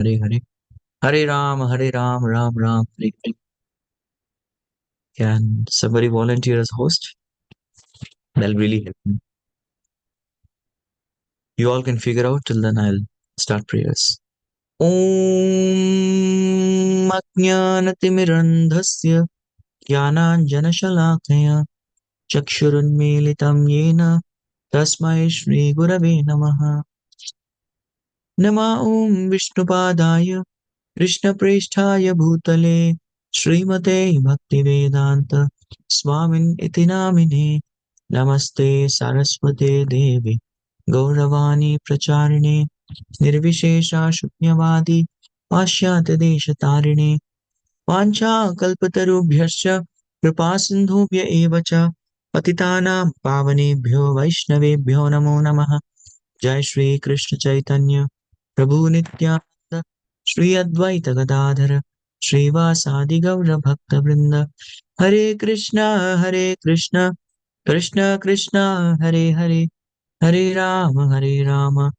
Hare Hare. Hare Ram, Ram Ram, Hare Hare. Can somebody volunteer as host? That'll really help me. You all can figure out till then I'll start prayers. Om Ajnanatimirandhasya Jnananjanashalakaya Chakshurunmilitam Yena Tasmai Shri Gurave Namaha. Nama Om Vishnupadaya Krishna Presthaya Bhutale Srimate Bhaktivedanta Swamin iti namine Namaste Saraswate Devi Gauravani Pracharine Nirvishesha Shunyavadi Pashyata Deshatarine Vancha Kalpatarubhyascha Kripa Sindhubhya Evacha Patitanam Pavanebhyo Vaishnavebhyo Namo Namaha Jai Shri Krishna Chaitanya Prabhu Nityananda Shri Advaita Gadadhara Srivasadi Gaura Bhakta Vrinda Hare Krishna Krishna Krishna Hare Hare Hare Rama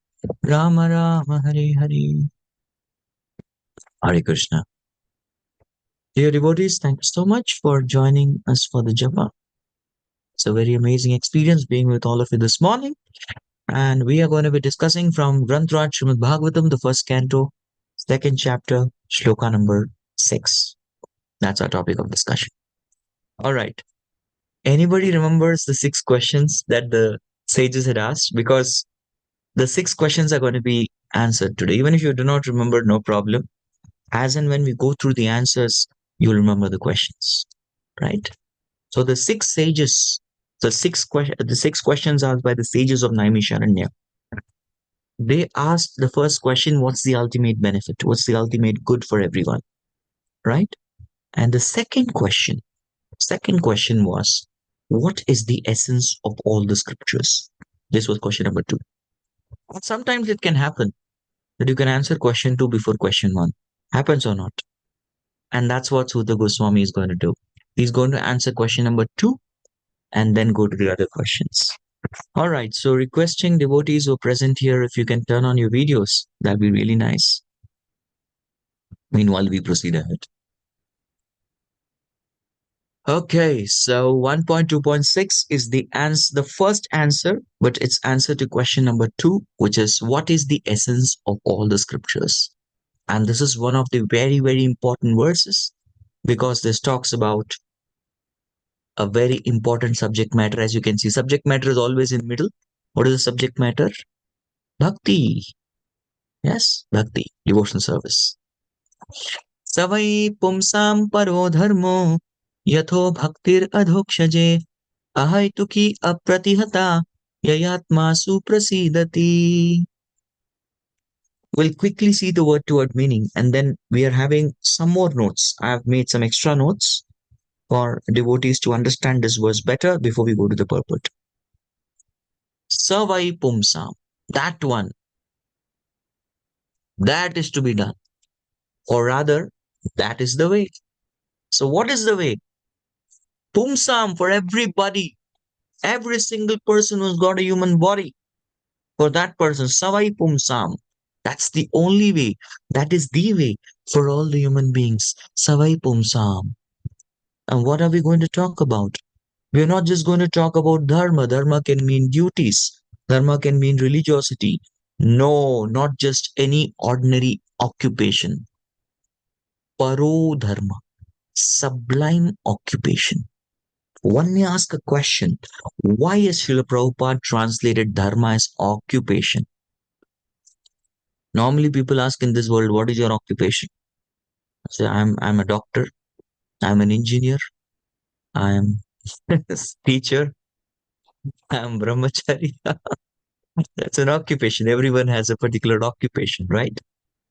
Rama Rama Hare Hare. Hare Krishna. Dear devotees, thank you so much for joining us for the Japa. It's a very amazing experience being with all of you this morning. And we are going to be discussing from Granth Raj Srimad Bhagavatam, the first canto, second chapter, shloka number 6. That's our topic of discussion. All right. Anybody remembers the 6 questions that the sages had asked? Because the 6 questions are going to be answered today. Even if you do not remember, no problem. As and when we go through the answers, you'll remember the questions, right? So the 6 sages, the 6 questions asked by the sages of Naimisharanya, they asked the first question, what's the ultimate benefit? What's the ultimate good for everyone? Right? And the second question was, what is the essence of all the scriptures? This was question number 2. And sometimes it can happen that you can answer question 2 before question 1. Happens or not? And that's what Sudha Goswami is going to do. He's going to answer question number 2 and then go to the other questions. All right, so requesting devotees who are present here, if you can turn on your videos, that'd be really nice. Meanwhile, we proceed ahead. Okay, so 1.2.6 is the first answer, but it's answer to question number 2, which is what is the essence of all the scriptures? And this is one of the very, very important verses because this talks about a very important subject matter. As you can see, subject matter is always in middle. What is the subject matter? Bhakti. Yes, bhakti, devotional service. Savai pumsam paro dharmo yatho bhaktir adhokshje ahaituki apratihata yayatma suprasidati. We'll quickly see the word to word meaning and then we are having some more notes. I have made some extra notes for devotees to understand this verse better before we go to the purport. Savai pumsam, that one, that is to be done. Or rather, that is the way. So what is the way? Pumsam, for everybody, every single person who's got a human body, for that person, Savai Pumsam, that's the only way, that is the way for all the human beings, Savai Pumsam. And what are we going to talk about? We're not just going to talk about dharma. Dharma can mean duties. Dharma can mean religiosity. No, not just any ordinary occupation. Paro dharma, sublime occupation. One may ask a question, why is Srila Prabhupada translated dharma as occupation? Normally people ask in this world, what is your occupation? I say, I'm a doctor, I'm an engineer, I'm a teacher, I'm brahmachari. That's an occupation. Everyone has a particular occupation, right?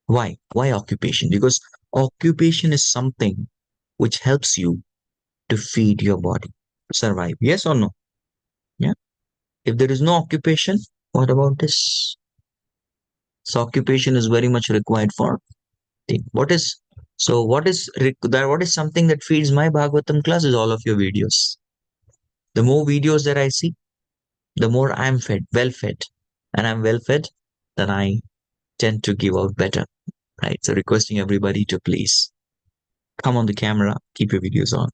Why? Why occupation? Because occupation is something which helps you to feed your body, survive. Yes or no? Yeah. If there is no occupation, what about this? So occupation is very much required for thing. What is what is something that feeds my Bhagavatam class is all of your videos. The more videos that I see, the more I'm fed, well fed. And I'm well fed, then I tend to give out better. right? So requesting everybody to please come on the camera, keep your videos on.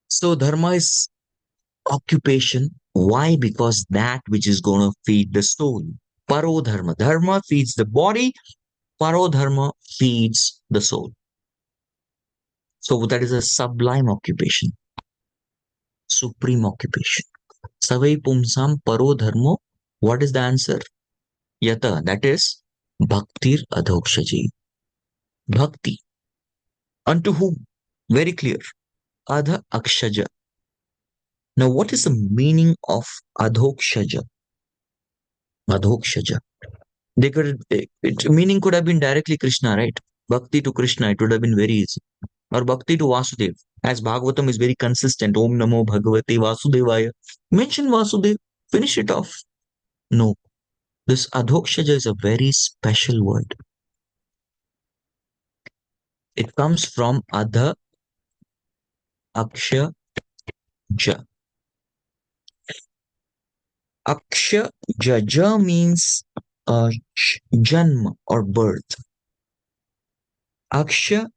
So dharma is occupation. Why? Because that which is going to feed the soul. Paro dharma. Dharma feeds the body. Paro dharma feeds the soul. So that is a sublime occupation. Supreme occupation. Savai pumsam paro dharmo. What is the answer? Yata. That is bhaktir adhokshaji. Bhakti. Unto whom? Very clear. Adha akshaja. Now, what is the meaning of adhokshaja? Adhokshaja. Meaning could have been directly Krishna, right? Bhakti to Krishna, it would have been very easy. Or Bhakti to Vasudev. As Bhagavatam is very consistent. Om Namo Bhagavate Vasudevaya. Mention Vasudev. Finish it off. No. This adhokshaja is a very special word. It comes from adha aksha ja. Aksha ja means janma or birth. Aksha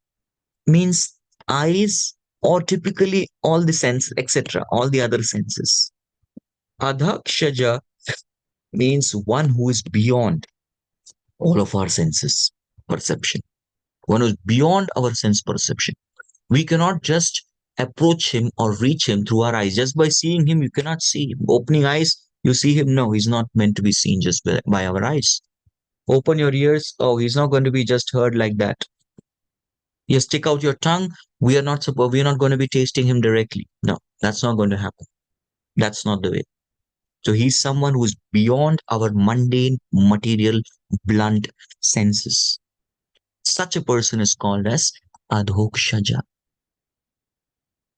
means eyes or typically all the senses, etc., all the other senses. Adhakshaja means one who is beyond all of our senses perception. One who is beyond our sense perception. We cannot just approach him or reach him through our eyes. Just by seeing him, you cannot see him. Opening eyes, you see him. No, he's not meant to be seen just by our eyes. Open your ears. Oh, he's not going to be just heard like that. You stick out your tongue. We are not going to be tasting him directly. No, that's not going to happen. That's not the way. So he's someone who is beyond our mundane, material, blunt senses. Such a person is called as adhokshaja.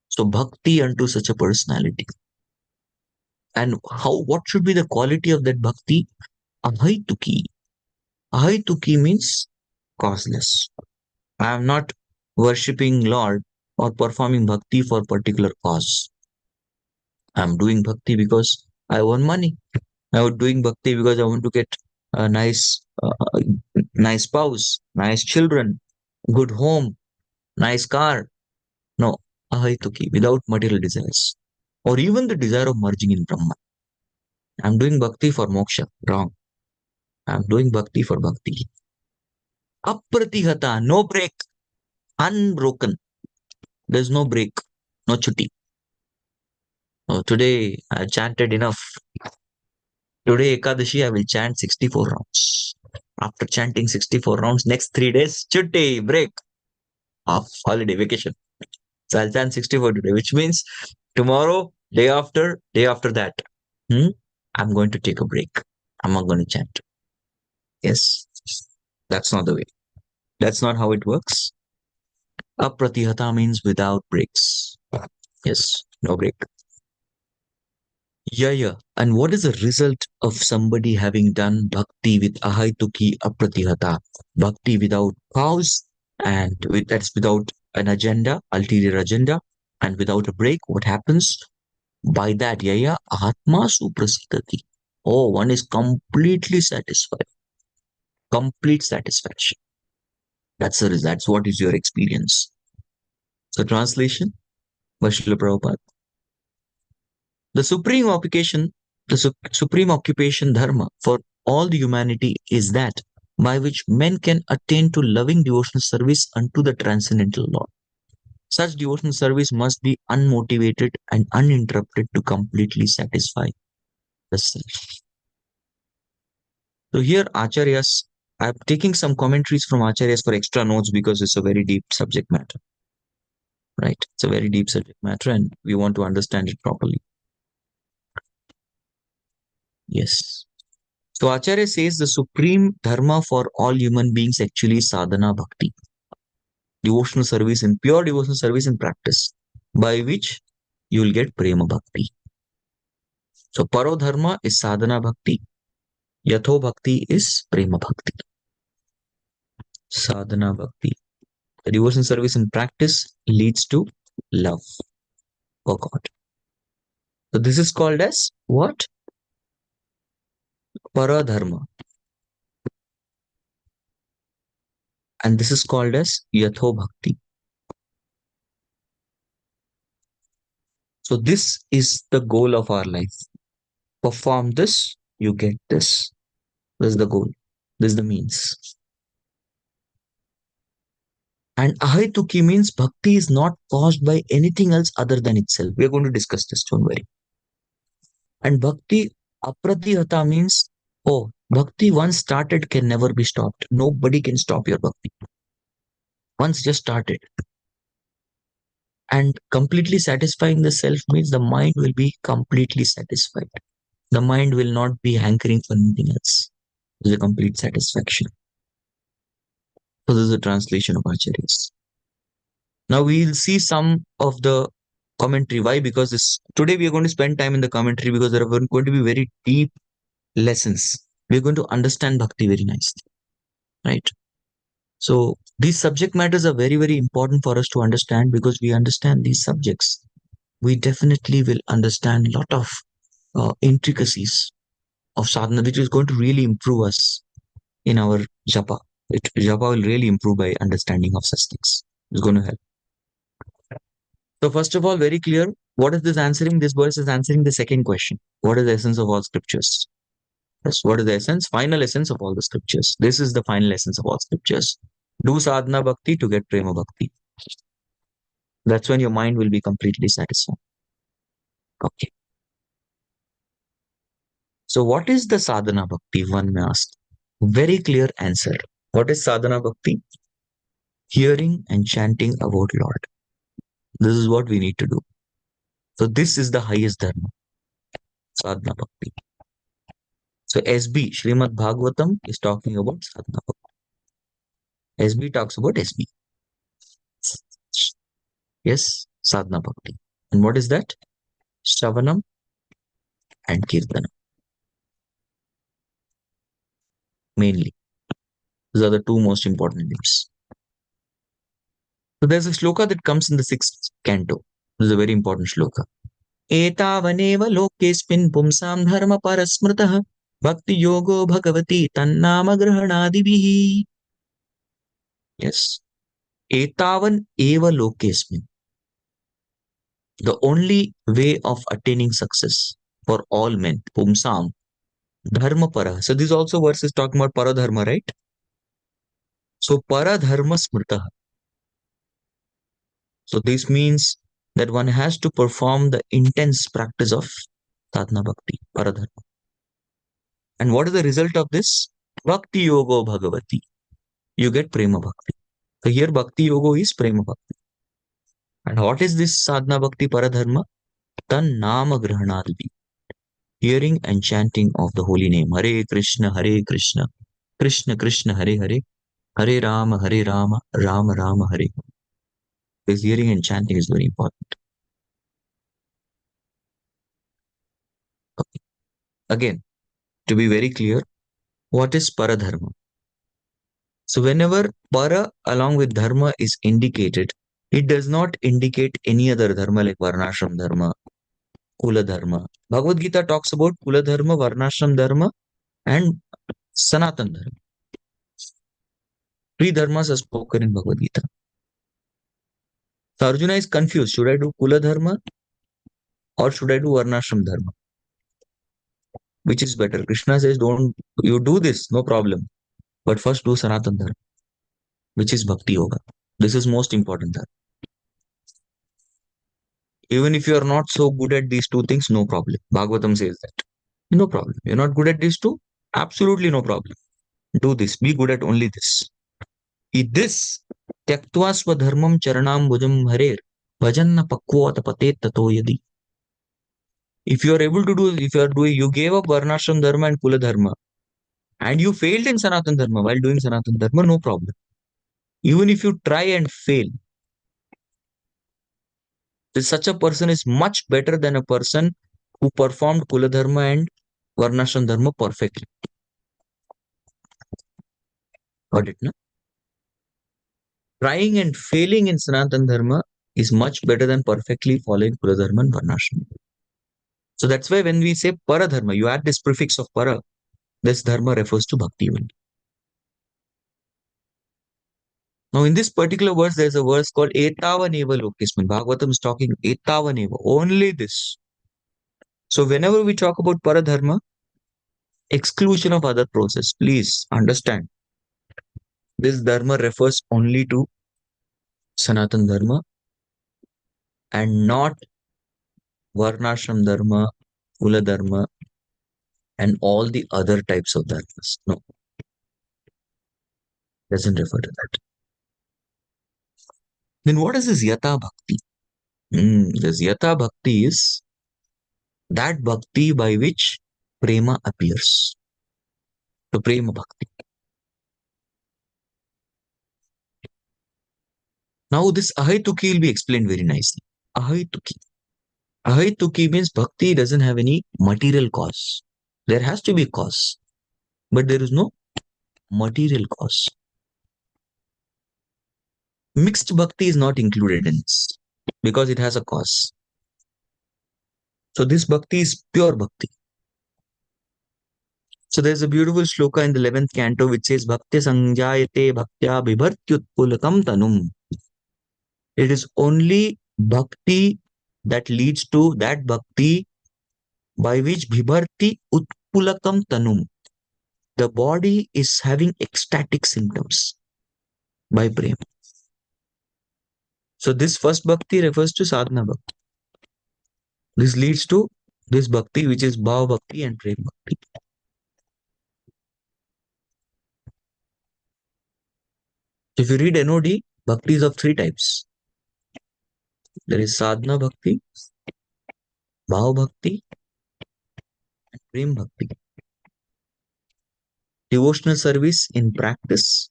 So bhakti unto such a personality. And what should be the quality of that bhakti? Ahaituki. Ahaituki means causeless. I am not worshipping Lord or performing bhakti for particular cause. I am doing bhakti because I want money. I was doing bhakti because I want to get a nice spouse, nice children, good home, nice car. No, ahaituki, without material desires. Or even the desire of merging in Brahman. I'm doing bhakti for moksha. Wrong. I'm doing bhakti for bhakti. Apratihata, no break. Unbroken. There's no break. No chutti. Oh, today I chanted enough. Today Ekadashi I will chant 64 rounds. After chanting 64 rounds, next 3 days, chutti, break. Off, holiday, vacation. So I'll chant 64 today, which means tomorrow, day after that, I'm going to take a break. I'm not going to chant. Yes, that's not the way. That's not how it works. Apratihata means without breaks. Yes, no break. Yeah. And what is the result of somebody having done bhakti with ahaituki apratihata? Bhakti without pause and that's without an agenda, ulterior agenda, and without a break. What happens? By that, atma suprasidati. Oh, one is completely satisfied. Complete satisfaction. That's the result. That's what is your experience. So translation by Srila Prabhupada. The supreme occupation dharma for all the humanity is that by which men can attain to loving devotional service unto the transcendental Lord. Such devotional service must be unmotivated and uninterrupted to completely satisfy the self. So here Acharyas, I'm taking some commentaries from Acharyas for extra notes because it's a very deep subject matter. Right? It's a very deep subject matter and we want to understand it properly. Yes. So Acharya says the supreme dharma for all human beings actually is sadhana bhakti. Devotional service in pure devotional service in practice, by which you will get prema bhakti. So paro dharma is sadhana bhakti. Yatho bhakti is prema bhakti. Sadhana bhakti. The devotional service in practice leads to love for God. So this is called as what? Paradharma. And this is called as Yatho Bhakti. So this is the goal of our life. Perform this, you get this. This is the goal. This is the means. And Ahituki means bhakti is not caused by anything else other than itself. We are going to discuss this, don't worry. And bhakti apratihata means, oh, bhakti once started can never be stopped. Nobody can stop your bhakti. Once just started. And completely satisfying the self means the mind will be completely satisfied. The mind will not be hankering for anything else. It's a complete satisfaction. So this is a translation of Acharyas. Now we'll see some of the commentary. Why? Because today we are going to spend time in the commentary because there are going to be very deep lessons. We're going to understand bhakti very nicely. Right? So these subject matters are very, very important for us to understand because we understand these subjects. We definitely will understand a lot of intricacies of sadhana, which is going to really improve us in our japa. Japa will really improve by understanding of such things. It's going to help. So first of all, very clear. What is this answering? This verse is answering the second question. What is the essence of all scriptures? Yes, what is the essence? Final essence of all the scriptures. This is the final essence of all scriptures. Do sadhana bhakti to get prema bhakti. That's when your mind will be completely satisfied. Okay. So what is the sadhana bhakti? One may ask. Very clear answer. What is sadhana bhakti? Hearing and chanting about Lord. This is what we need to do. So this is the highest dharma. Sadhana bhakti. So SB, Srimad Bhagavatam, is talking about sadhana bhakti. SB talks about SB. Yes, sadhana bhakti. And what is that? Shravanam and Kirtanam. Mainly. These are the two most important names. So there's a shloka that comes in the 6th canto. This is a very important shloka. एतावनेव लोकेस्मिन् पुंसां धर्मपरस्मृतः भक्तियोगो भगवति तन्नाम ग्रहणादिभिः. Yes. Etavan eva lokesmin. The only way of attaining success for all men, pumsam, dharma para. So this also verse is talking about paradharma, right? So paradharma smrita. So this means that one has to perform the intense practice of sadhana bhakti, paradharma. And what is the result of this? Bhakti yogo bhagavati. You get prema bhakti. So here bhakti yogo is prema bhakti. And what is this sadhana bhakti paradharma? Tan nama grahanadvi. Hearing and chanting of the holy name. Hare Krishna, Krishna Krishna, Hare Hare, Hare Rama, Rama Rama, Hare. This hearing and chanting is very important. Okay. Again, to be very clear, what is paradharma? So whenever para along with dharma is indicated, it does not indicate any other dharma like varnashram dharma, kula dharma. Bhagavad Gita talks about kula dharma, varnashram dharma, and sanatan dharma. Three dharmas are spoken in Bhagavad Gita. So Arjuna is confused. Should I do kula dharma or should I do varnashram dharma? Which is better? Krishna says, don't you do this, no problem. But first do sanatan dharma, which is bhakti yoga. This is most important dharma. Even if you are not so good at these two things, no problem. Bhagavatam says that. No problem. You're not good at these two? Absolutely no problem. Do this. Be good at only this. This tyaktva swadharmam charanam bhujam harer bhajanna pakvata patet tato yadi. If you are able to do, if you are doing, you gave up varnashram dharma and kula dharma, and you failed in sanatan dharma while doing sanatan dharma, no problem. Even if you try and fail, such a person is much better than a person who performed kula dharma and varnashram dharma perfectly. Got it, no? Trying and failing in sanatan dharma is much better than perfectly following kula dharma and varnashram. So that's why when we say paradharma, you add this prefix of para. This dharma refers to bhakti only. Now, in this particular verse, there's a verse called Etavaneva Lokesmin. Bhagavatam is talking Etavaneva, only this. So, whenever we talk about paradharma, exclusion of other process, please understand. This dharma refers only to Sanatana Dharma and not Varnashram Dharma, Kula Dharma, and all the other types of dharmas. No, doesn't refer to that. Then what is this Yata Bhakti? This Yata Bhakti is that bhakti by which prema appears. The prema bhakti. Now this Ahaituki will be explained very nicely. Ahaituki. Ahaituki means bhakti doesn't have any material cause. There has to be a cause, but there is no material cause. Mixed bhakti is not included in this because it has a cause. So this bhakti is pure bhakti. So there's a beautiful shloka in the 11th canto which says Bhakti Sanjayate Bhaktya Bibhartyutpulakam Tanum. It is only bhakti that leads to that bhakti by which Bibharti Utpulakam Tanum. The body is having ecstatic symptoms by prema. So this first bhakti refers to sadhana bhakti. This leads to this bhakti which is bhava bhakti and prema bhakti. If you read NOD, bhakti is of three types. There is sadhana bhakti, bhava bhakti, and prema bhakti. Devotional service in practice,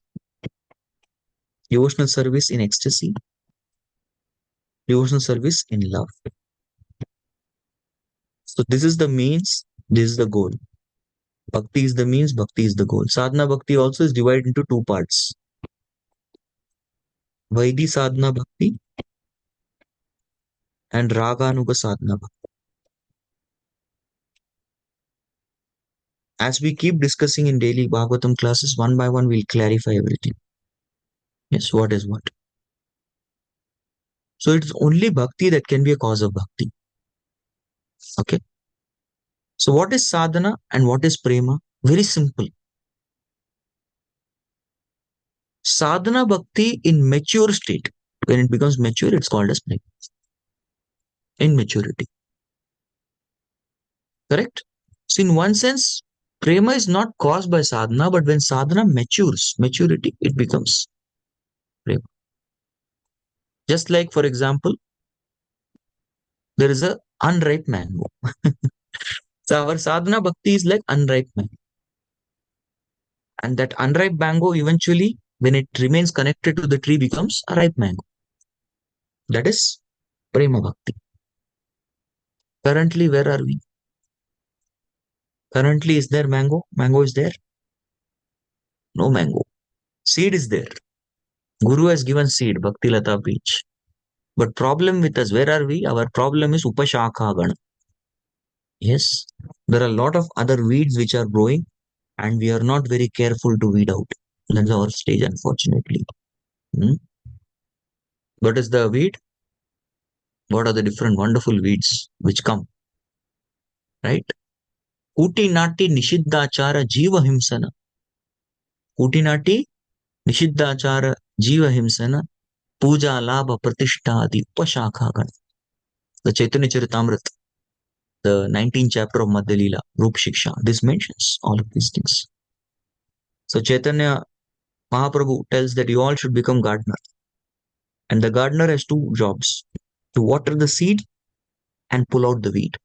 devotional service in ecstasy, devotional service in love. So this is the means, this is the goal. Bhakti is the means, bhakti is the goal. Sadhana bhakti also is divided into two parts. Vaidhi sadhana bhakti and Raganuga sadhana bhakti. As we keep discussing in daily Bhagavatam classes, one by one we'll clarify everything. Yes, what is what. So it's only bhakti that can be a cause of bhakti. Okay. So what is sadhana and what is prema? Very simple. Sadhana bhakti in mature state, when it becomes mature, it's called as prema. In maturity. Correct? So in one sense, prema is not caused by sadhana, but when sadhana matures, maturity, it becomes prema. Just like, for example, there is a unripe mango. So our sadhana bhakti is like unripe mango. And that unripe mango eventually, when it remains connected to the tree, becomes a ripe mango. That is prema bhakti. Currently, where are we? Currently, is there mango? Mango is there? No mango. Seed is there. Guru has given seed, Bhakti Lata Beach. But problem with us, where are we? Our problem is Upashakha Gana. Yes, there are a lot of other weeds which are growing and we are not very careful to weed out. That's our stage, unfortunately. What is the weed? What are the different wonderful weeds which come? Right? Kuti Nati Nishiddhachara Jiva Himsana. Kuti Nati Nishiddhachara Jiva Himsana. Puja Labha Pratishtha Adi Upashakha Gana. The Chaitanya Charitamrita, the 19th chapter of Madhya Leela, Rup Shiksha, this mentions all of these things. So Chaitanya Mahaprabhu tells that you all should become gardener. And the gardener has two jobs, to water the seed and pull out the weed.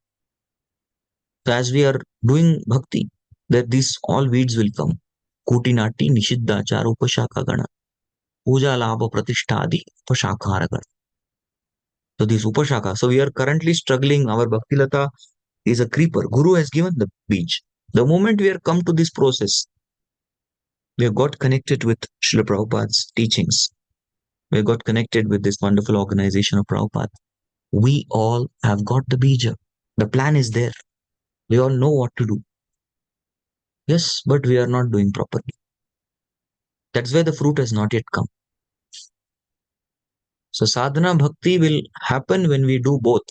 So as we are doing bhakti, that these all weeds will come. Kutinati Nishiddhachara Upashaka Gana. Puja Labha Pratishtha Upashakara Gana. So these Upashaka. So we are currently struggling. Our Bhakti Lata is a creeper. Guru has given the beach. The moment we are come to this process, we have got connected with Srila Prabhupada's teachings. We have got connected with this wonderful organization of Prabhupada. We all have got the bija. The plan is there. We all know what to do. Yes, but we are not doing properly. That's why the fruit has not yet come. So sadhana bhakti will happen when we do both.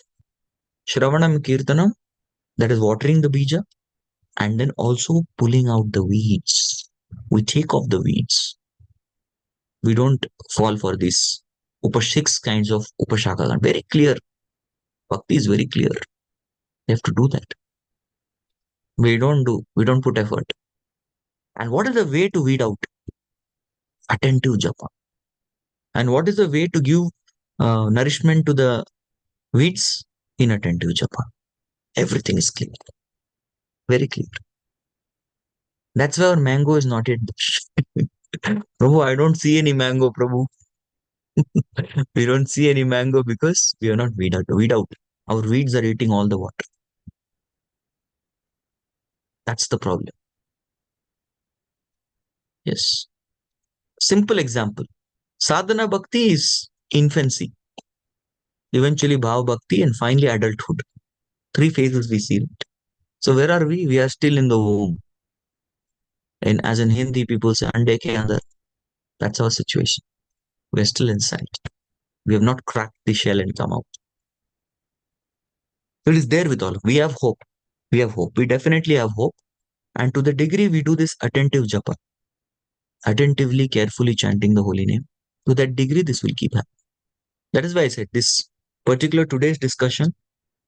Shravanam Kirtanam, that is watering the bija, and then also pulling out the weeds. We take off the weeds. We don't fall for this six kinds of upashaka. Very clear. Bhakti is very clear. You have to do that. We don't put effort. And what is the way to weed out? Attentive japa. And what is the way to give nourishment to the weeds? Inattentive japa. Everything is clear. Very clear. That's why our mango is not yet. Prabhu, I don't see any mango, Prabhu. We don't see any mango because we are not weed out. Weed out. Our weeds are eating all the water. That's the problem. Yes. Simple example. Sadhana bhakti is infancy, eventually bhav bhakti, and finally adulthood. Three phases we see it. So where are we? We are still in the womb. And as in Hindi, people say, ande ke andar. That's our situation. We are still inside. We have not cracked the shell and come out. So it is there with all. We have hope. We have hope. We definitely have hope. And to the degree we do this attentive japa, attentively, carefully chanting the holy name, to that degree this will keep happening. That is why I said this particular today's discussion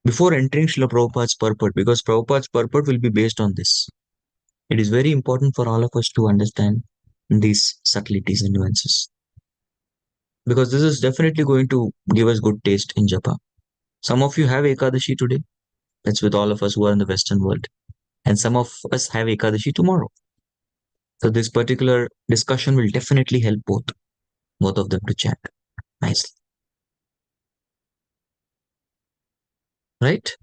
before entering Srila Prabhupada's purport, because Prabhupada's purport will be based on this. It is very important for all of us to understand these subtleties and nuances. Because this is definitely going to give us good taste in japa. Some of you have Ekadashi today. That's with all of us who are in the Western world. And some of us have Ekadashi tomorrow. So this particular discussion will definitely help both of them to chant nicely. Right?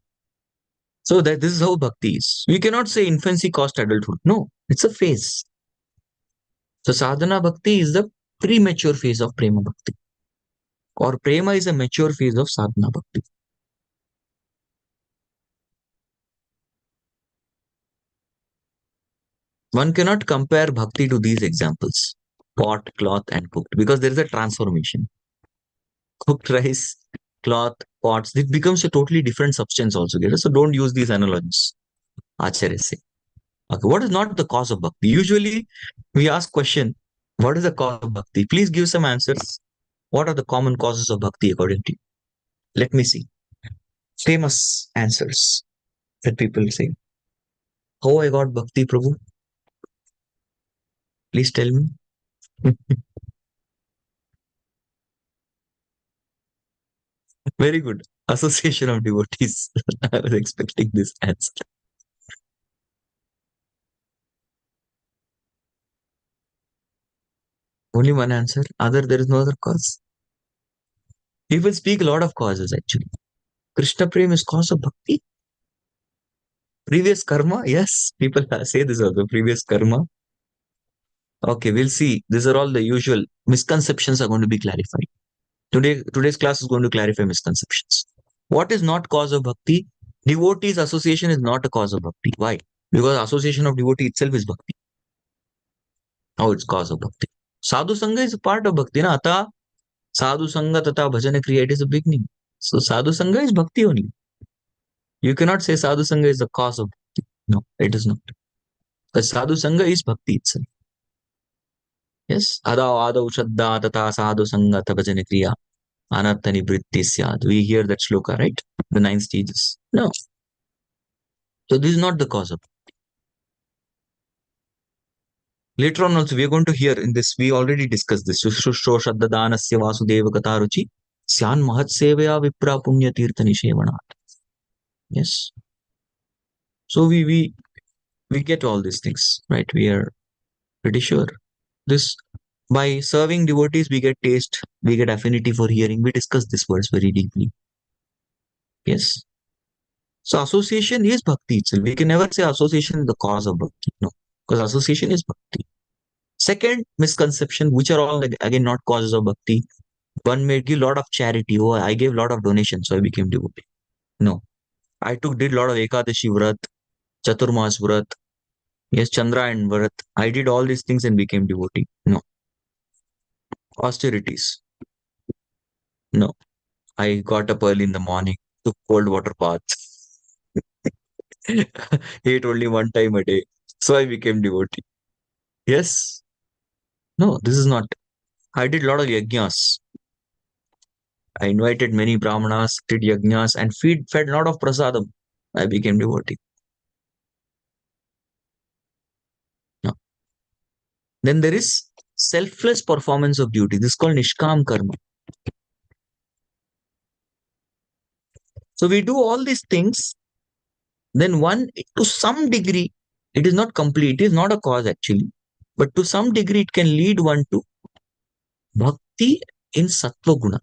So that this is how bhakti is. We cannot say infancy caused adulthood. No, it's a phase. So sadhana bhakti is the premature phase of prema bhakti. Or prema is a mature phase of sadhana bhakti. One cannot compare bhakti to these examples, pot, cloth, and cooked, because there is a transformation. Cooked rice, cloth, pots, it becomes a totally different substance altogether. So don't use these analogies. Acharya say. Okay, what is not the cause of bhakti? Usually we ask question, what is the cause of bhakti? Please give some answers. What are the common causes of bhakti according to you? Let me see. Famous answers that people say. How I got bhakti, Prabhu? Please tell me. Very good. Association of devotees. I was expecting this answer. Only one answer. Other, there is no other cause. People speak a lot of causes actually. Krishna Prem is cause of bhakti. Previous karma, yes. People say this also. Previous karma. Okay, we'll see. These are all the usual misconceptions are going to be clarified. Today's class is going to clarify misconceptions. What is not cause of bhakti? Devotees association is not a cause of bhakti. Why? Because association of devotee itself is bhakti. How it's cause of bhakti. Sadhu Sangha is a part of bhakti. Na? Ata Sadhu Sangha Tata Bhajana Kriya, it is a beginning. So Sadhu Sangha is bhakti only. You cannot say Sadhu Sangha is the cause of bhakti. No, it is not. Because Sadhu Sangha is bhakti itself. Yes. Ada Adau Shraddha Tata Sadhu Sangha Tata Bhajana Kriya. Anartha Nivritti Syad. We hear that shloka, right? The 9 stages. No. So this is not the cause of. Later on also we are going to hear in this, we already discussed this. Shushro Shraddha Danasya Vasudeva Kataruchi. Syan Mahat Sevaya Vipra Punya Tirtha Nishevanat. Yes. So we get all these things, right? We are pretty sure. This by serving devotees, we get taste, we get affinity for hearing. We discuss this words very deeply. Yes. So association is bhakti itself. We can never say association is the cause of bhakti. No, because association is bhakti. Second misconception, which are all again not causes of bhakti. One may give a lot of charity. Oh, I gave a lot of donations, so I became devotee. No, I did a lot of Ekadashi Vrat, Chaturmas Vrat, Yes, Chandra and Varat. I did all these things and became devotee. No. Austerities. No. I got up early in the morning, took cold water baths, ate only one time a day. So I became devotee. Yes. No, this is not. I did a lot of yajnas. I invited many brahmanas, did yajnas, and fed a lot of prasadam. I became devotee. No. Then there is selfless performance of duty. This is called nishkam karma. So we do all these things. Then one, to some degree, it is not complete. It is not a cause actually, but to some degree, it can lead one to bhakti in sattva guna,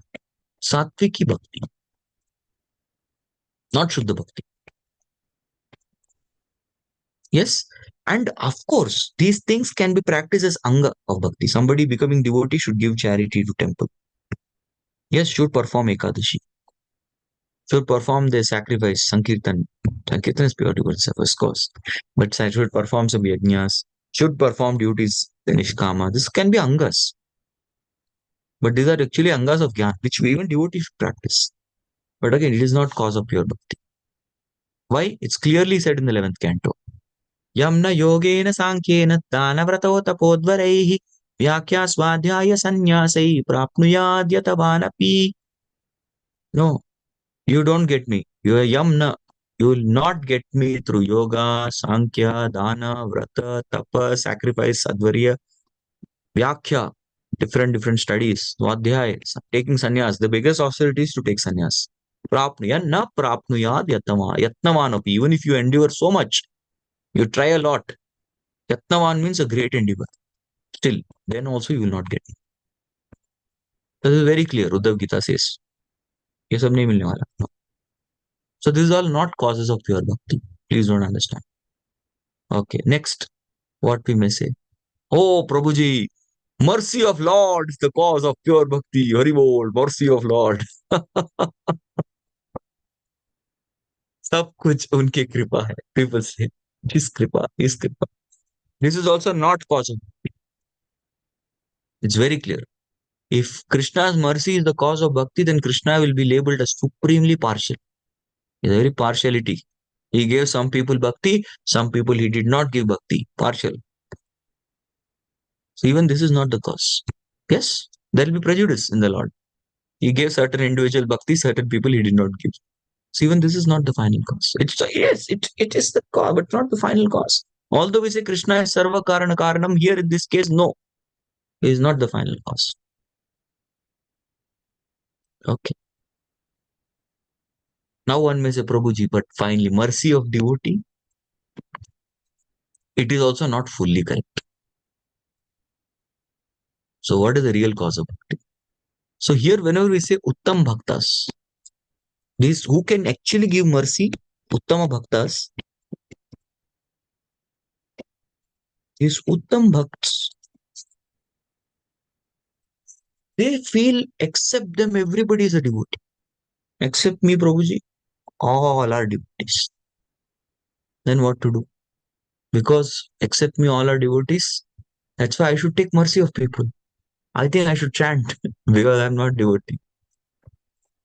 sattviki bhakti, not shuddha bhakti. Yes. And of course, these things can be practiced as anga of bhakti. Somebody becoming devotee should give charity to temple. Yes, should perform ekadashi, should perform the sacrifice, sankirtan. Sankirtan is pure devotion, of course. But should perform some yajnas, should perform duties, the nishkama. This can be angas. But these are actually angas of jnana, which even devotees should practice. But again, it is not cause of pure bhakti. Why? It's clearly said in the 11th canto. Yamna yogena sankhena danavratav tapodvaraihi vyakya swadhyaya sannyasai prapnuyad yatavanapi. No, you don't get me. You are yamna. You will not get me through yoga, sankhya, dana, vrata, tapa, sacrifice, sadvarya, vyakya, different studies, swadhyaya, taking sannyas. The biggest austerity is to take sannyas. Prapnuya na prapnuyad yatnavanapi. Even if you endure so much, you try a lot. Yatnavan means a great endeavor. Still, then also you will not get it. This is very clear. Uddhav Gita says. ये सब नहीं मिलने वाला. No. So this is all not causes of pure bhakti. Please don't understand. Okay. Next, what we may say. Oh, Prabhuji, mercy of Lord is the cause of pure bhakti. Hari bol, mercy of Lord. सब कुछ उनके कृपा है. People say, His kripa, His kripa. This is also not cause of. It's very clear. If Krishna's mercy is the cause of bhakti, then Krishna will be labeled as supremely partial. It's very partiality. He gave some people bhakti, some people he did not give bhakti. Partial. So even this is not the cause. Yes, there will be prejudice in the Lord. He gave certain individual bhakti, certain people he did not give. So even this is not the final cause. It is the cause, but not the final cause. Although we say Krishna is sarva karana karanam, here in this case, no, he is not the final cause. Okay. Now one may say, Prabhuji, but finally, mercy of devotee, it is also not fully correct. So what is the real cause of bhakti? So here, whenever we say Uttam Bhaktas, these who can actually give mercy, Uttama Bhaktas, these Uttam Bhakts, they feel, except them, everybody is a devotee. Except me, Prabhuji, all are devotees. Then what to do? Because except me, all are devotees. That's why I should take mercy of people. I think I should chant because I'm not devotee.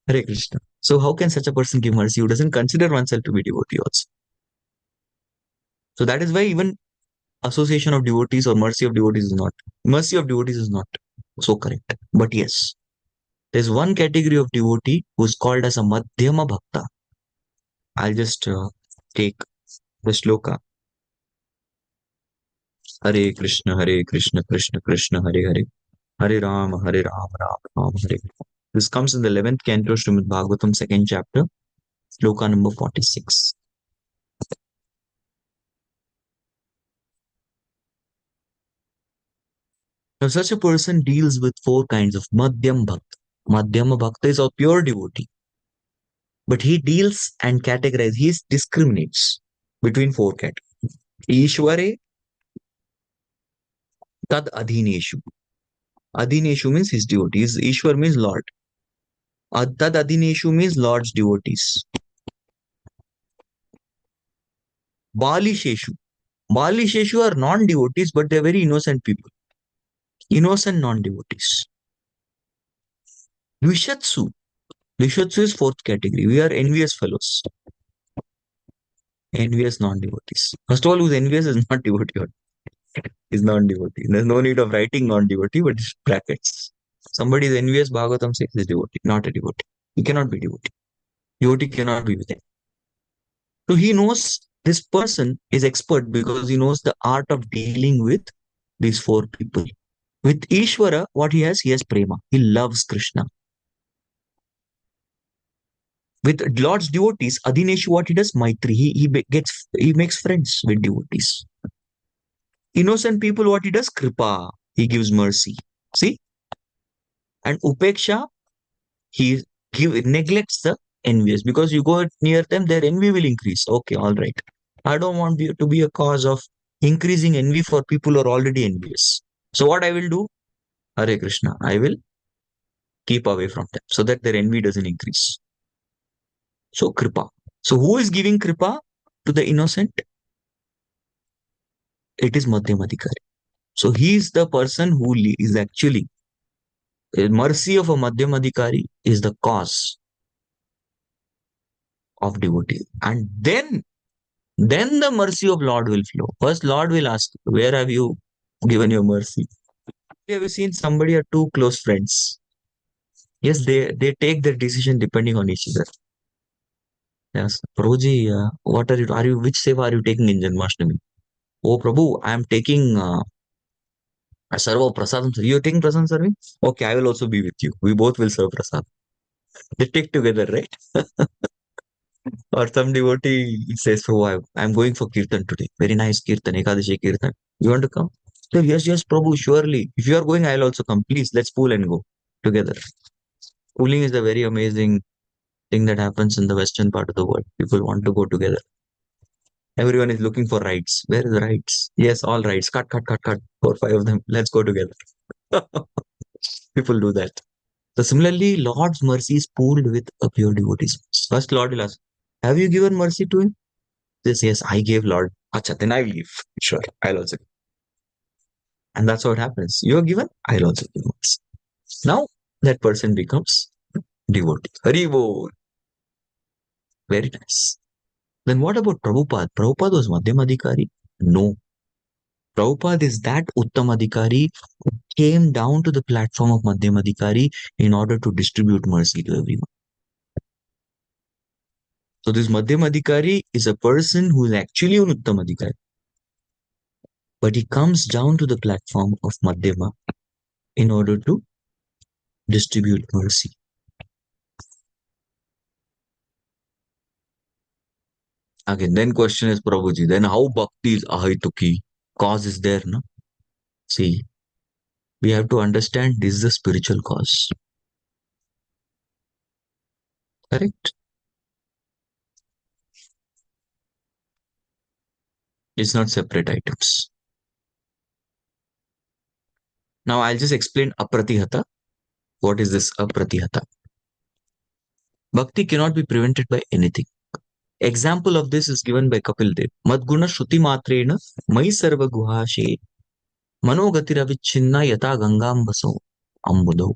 Hare Krishna. So how can such a person give mercy who doesn't consider oneself to be devotee also? So that is why even association of devotees or mercy of devotees is not. Mercy of devotees is not so correct. But yes, there's one category of devotee who's called as a Madhyama Bhakta. I'll just take the shloka. Hare Krishna, Krishna Krishna, Hare Hare. Hare Rama, Hare Rama, Rama Rama, Hare Hare. This comes in the 11th canto, Srimad Bhagavatam, 2nd chapter, shloka number 46. Now, such a person deals with four kinds of Madhyam Bhakta. Madhyama Bhakta is a pure devotee. But he deals and categorizes, he discriminates between four categories. Ishware, Tad Adhineshu. Adhineshu means his devotees. Ishwar means Lord. Tad Adhineshu means Lord's devotees. Balisheshu. Balisheshu are non-devotees, but they're very innocent people. Innocent non-devotees. Vishatsu. Vishatsu is fourth category. We are envious fellows. Envious non-devotees. First of all, who's envious is not devotee. Is non-devotee. There's no need of writing non-devotee, but it's brackets. Somebody is envious, Bhagavatam says is devotee, not a devotee. He cannot be devotee. Devotee cannot be with him. So he knows this person is expert because he knows the art of dealing with these four people. With Ishvara, what he has prema. He loves Krishna. With Lord's devotees, Adhineshu, what he does? Maitri. He makes friends with devotees. Innocent people, what he does? Kripa. He gives mercy. See? And Upeksha, he neglects the envious because you go near them, their envy will increase. Okay, all right. I don't want you to be a cause of increasing envy for people who are already envious. So what I will do? Hare Krishna. I will keep away from them so that their envy doesn't increase. So Kripa. So who is giving Kripa to the innocent? It is Madhyamadikari. So he is the person who is actually, the mercy of a Madhyamadikari is the cause of devotee. And then the mercy of Lord will flow. First, Lord will ask, where have you given your mercy? Have you seen somebody or two close friends? Yes, they take their decision depending on each other. Yes, Prabhuji, what are you, which seva are you taking in Janmashtami? Oh, Prabhu, I am taking Sarva Prasadam. You're taking Prasadam serving? Okay, I will also be with you. We both will serve Prasad. They take together, right? Or some devotee says, oh, I'm going for Kirtan today. Very nice Kirtan, Ekadashi Kirtan. You want to come? So, yes, Prabhu, surely. If you are going, I'll also come. Please, let's pool and go together. Pooling is a very amazing thing that happens in the western part of the world. People want to go together. Everyone is looking for rides. Where is the rides? Yes, all rides. Cut. 4, 5 of them. Let's go together. People do that. So similarly, Lord's mercy is pooled with a pure devotee's. First, Lord will ask, have you given mercy to him? Yes, I gave Lord. Acha, then I will give. Sure, I'll also give. And that's what happens. You are given, I'll also give mercy. Now, that person becomes devotee. Hari Bol. Very nice. Then what about Prabhupada? Prabhupada was Madhyamadikari? No. Prabhupada is that Uttamadikari who came down to the platform of Madhyamadikari in order to distribute mercy to everyone. So this Madhyamadikari is a person who is actually an Uttamadikari. But he comes down to the platform of Madhyama in order to distribute mercy. Again, then question is Prabhuji, then how bhakti is ahituki? Cause is there, no? See, we have to understand this is a spiritual cause. Correct? It's not separate items. Now I'll just explain apratihata. What is this apratihata? Bhakti cannot be prevented by anything. Example of this is given by Kapil Dev. Madguna shruti matrena mai sarva guhashe manogatiravicchinna yata gangambaso ambudo.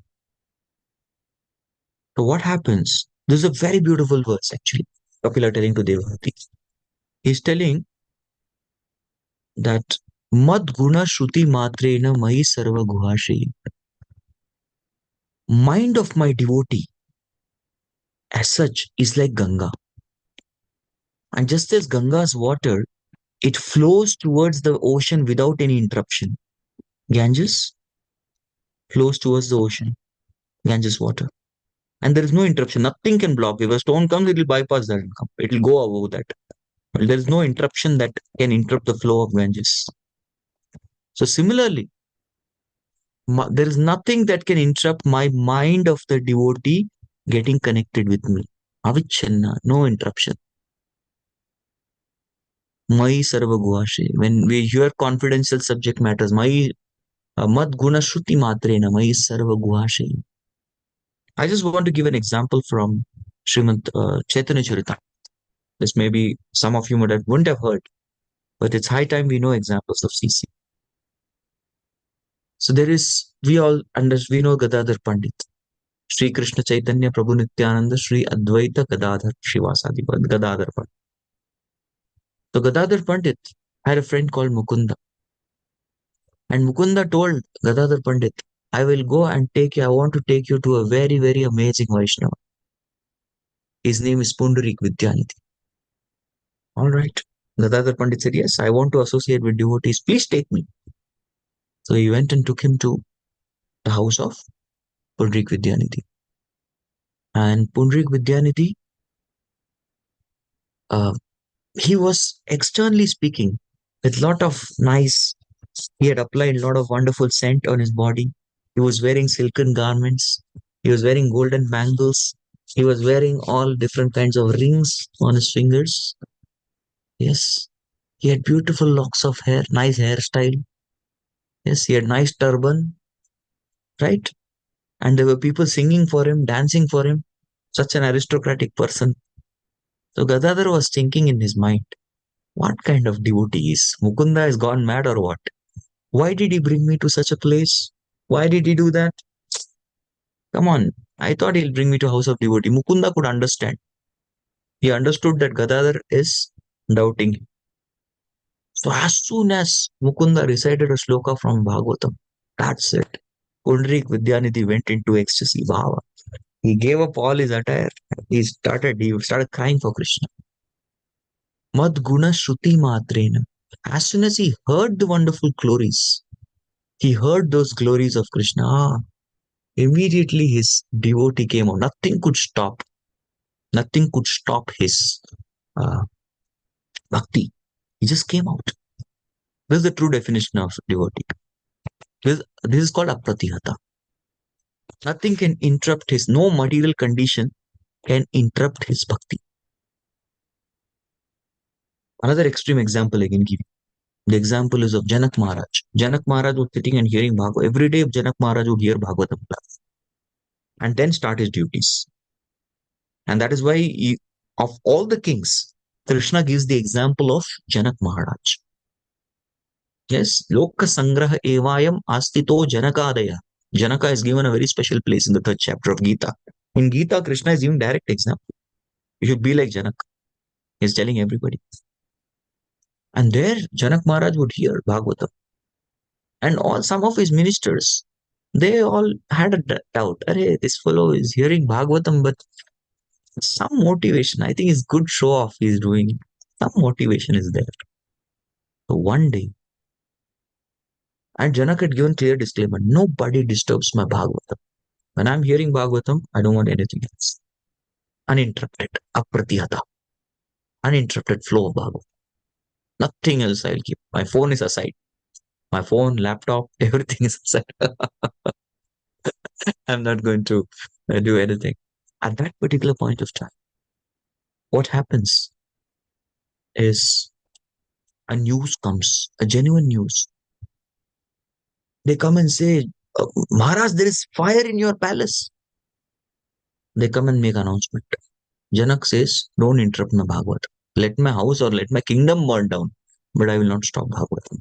So what happens? This is a very beautiful verse actually. Kapila telling to Devahati. He's telling that Madguna shruti matrena mai sarva guhashe. Mind of my devotee as such is like Ganga. And just as Ganga's water, it flows towards the ocean without any interruption. Ganges flows towards the ocean. Ganges water. And there is no interruption. Nothing can block. If a stone comes, it will bypass that and come. It will go above that. Well, there is no interruption that can interrupt the flow of Ganges. So similarly, there is nothing that can interrupt my mind of the devotee getting connected with me. Avichanna, no interruption. Mai sarva guhashe. When we hear confidential subject matters, Mai mad guna shruti matrena, Mai sarva guhashe. I just want to give an example from Srimad Chaitanya Charita. This maybe some of you wouldn't have heard. But it's high time we know examples of CC. So we know Gadadhar Pandit, Sri Krishna Chaitanya Prabhu Nityananda, Sri Advaita Gadadhar Shivasadi Gadadhar Pandit. So Gadadhar Pandit had a friend called Mukunda. And Mukunda told Gadadhar Pandit, I will go and I want to take you to a very, very amazing Vaishnava. His name is Pundarik Vidyanidhi. All right. Gadadhar Pandit said, yes, I want to associate with devotees. Please take me. So he went and took him to the house of Pundarik Vidyanidhi. And Pundarik Vidyanidhi, he was externally speaking with a lot of he had applied a lot of wonderful scent on his body. He was wearing silken garments. He was wearing golden bangles. He was wearing all different kinds of rings on his fingers. Yes. He had beautiful locks of hair, nice hairstyle. Yes, he had nice turban, right? And there were people singing for him, dancing for him. Such an aristocratic person. So Gadadhar was thinking in his mind, what kind of devotee is Mukunda has gone mad or what? Why did he bring me to such a place? Why did he do that? Come on. I thought he'll bring me to house of devotee. Mukunda could understand. He understood that Gadadhar is doubting him. So as soon as Mukunda recited a sloka from Bhagavatam, that's it. Pundarik Vidyanidhi went into ecstasy, bhava. He gave up all his attire. He started crying for Krishna. Mad guna shruti matrena. As soon as he heard the wonderful glories, he heard those glories of Krishna. Immediately his devotee came out. Nothing could stop. Nothing could stop his uh, bhakti. He just came out. This is the true definition of devotee. This is called apratihata. Nothing can interrupt no material condition can interrupt his bhakti. Another extreme example I can give you. The example is of Janak Maharaj. Janak Maharaj was sitting and hearing Bhagavad. Every day Janak Maharaj would hear Bhagavatam class and then start his duties. And that is why of all the kings, Krishna gives the example of Janak Maharaj. Yes, Loka Sangraha Evayam Astito Janakadaya. Janaka is given a very special place in the third chapter of Gita. In Gita, Krishna is giving direct example. You should be like Janak. He's telling everybody. And there, Janak Maharaj would hear Bhagavatam. And some of his ministers, they all had a doubt. Arey, this fellow is hearing Bhagavatam, but some motivation. I think it's good show off he's doing. Some motivation is there. So one day, and Janak had given clear disclaimer, nobody disturbs my Bhagavatam. When I'm hearing Bhagavatam, I don't want anything else. Uninterrupted, apratihata, uninterrupted flow of Bhagavatam. Nothing else I'll keep. My phone is aside. My phone, laptop, everything is aside. I'm not going to do anything. At that particular point of time, what happens is a news comes, a genuine news. They come and say, Maharaj, there is fire in your palace. They come and make announcement. Janak says, don't interrupt my Bhagavad. Let my house or let my kingdom burn down, but I will not stop Bhagavatam.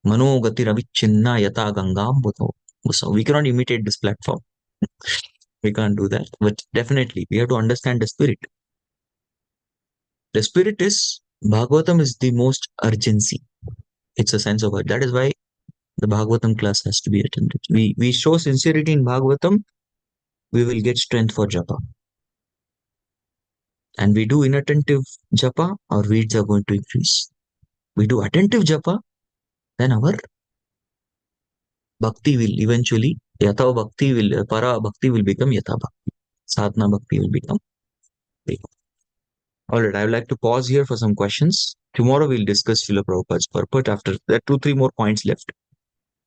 Mano gati ravichinna yata gangam bhuto. So we cannot imitate this platform. We can't do that. But definitely, we have to understand the spirit. The spirit is, Bhagavatam is the most urgency. It's a sense of it. That is why the Bhagavatam class has to be attended. We show sincerity in Bhagavatam, we will get strength for japa. And we do inattentive japa, our weeds are going to increase. We do attentive japa, then our bhakti will eventually, para bhakti will become yatha bhakti. Sadhana bhakti will become. All right, I would like to pause here for some questions. Tomorrow we'll discuss Srila Prabhupada's purport. After there are 2-3 more points left,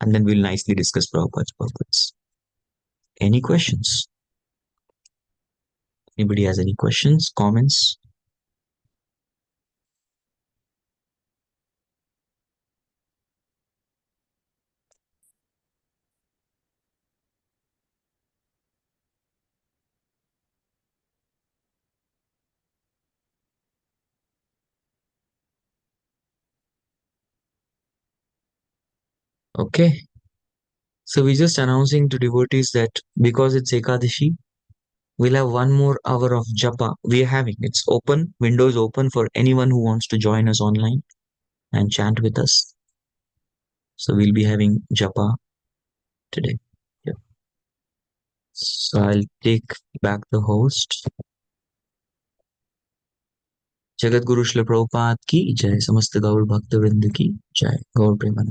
and then we'll nicely discuss Prabhupada's purports. Any questions? Anybody has any questions, comments? Okay. So we're just announcing to devotees that because it's Ekadashi, we'll have 1 more hour of japa. We are having it's open, windows open for anyone who wants to join us online and chant with us. So we'll be having japa today. Yeah. So I'll take back the host. Jagat Guru Srila Prabhupada ki jai, समस्त गौर भक्त वृंद की जय, गौर प्रेमानंद.